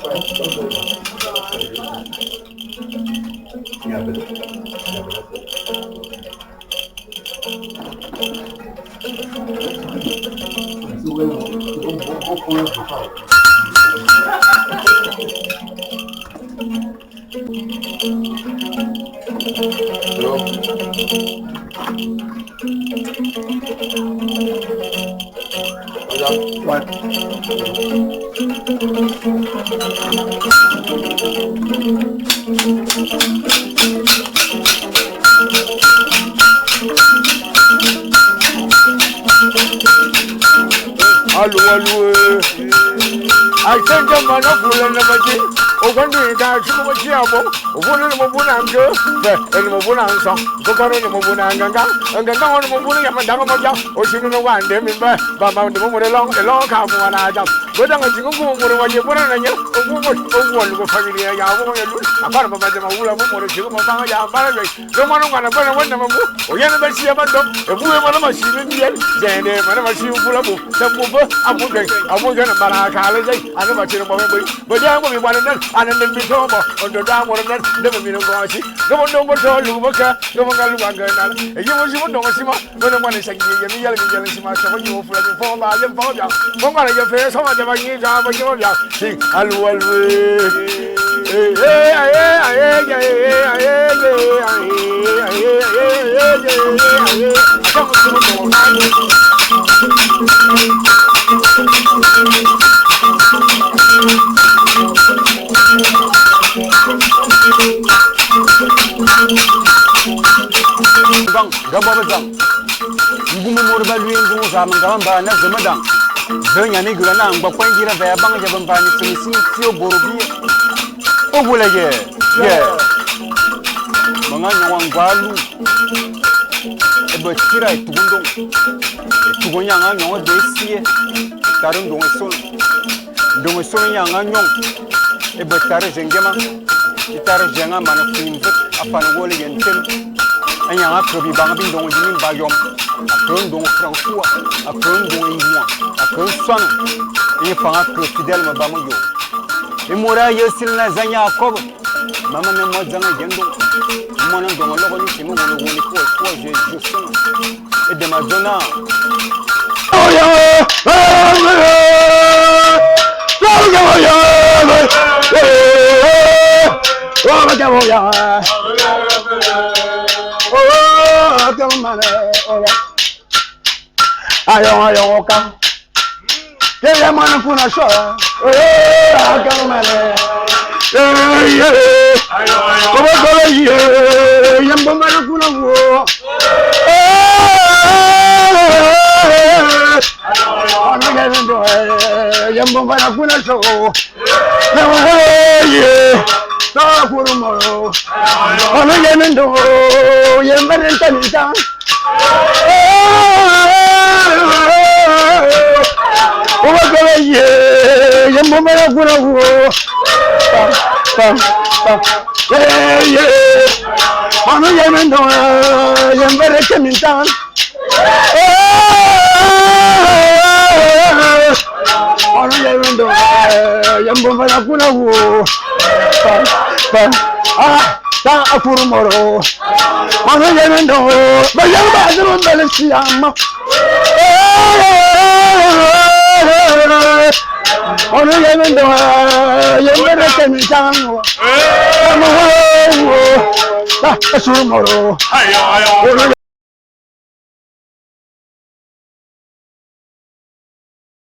I think I'm not going to Ogandi da chumo chiabo obona mo bona ngo ene mo bona nso kokoro ne mo bona nganga nganga mo bona ya mandanga mo ja o sinu no wande mi ba ba mo mo long ka mo na ja boda ngo mo mo wa je bona na nya o lu ko family ya wo ya lu akara ba ba ma wula mo mo chigo mo ba ya ba le do mo no ngana bona wonna mo o ya na ba shi ba do e bu e mo na ma shi ni ye jene mo na ma shi fula bu ta bu ba abu ga na mara ka le dai ana ba chiro mo bo ja mo mi ba na ana ne bi to on the down one that never been going to go on to Luka, no one got Luka. And you was you don't see my one is saying, you yelling, my so you for the phone by your phone. One of your face, how much of a year, but you're see, hello, Gababazang, Gumu Morbalu and Guzam, Gamba, Nazamadam, Zanya Nigurana, Bapangira, Banga Jabambani, Sio Borobi, Obulaye, Mangana Wangalu, Ebakira, Tugoyanga, no, they see Tarun Domason Yang, Ebatara Zengama, Itara Janga, Manafin, upon Wally and Tim. And you have to be banging on you by your Akron Francois, Akron Doing, Akron Son, if I could Fidel Mabamayo. Imura, you still Nazanya cover. Mamma no more than a gendo. Mona don't know what you know when you call your son. It's the Madonna. Oh, yeah! Oh, come on, I don't walk out. Get your money for a show. Oh, come on, Afurumoro, on the Yemendo, but young Basil Belisiam. On the Yemendo, Yemendo, Afurumoro.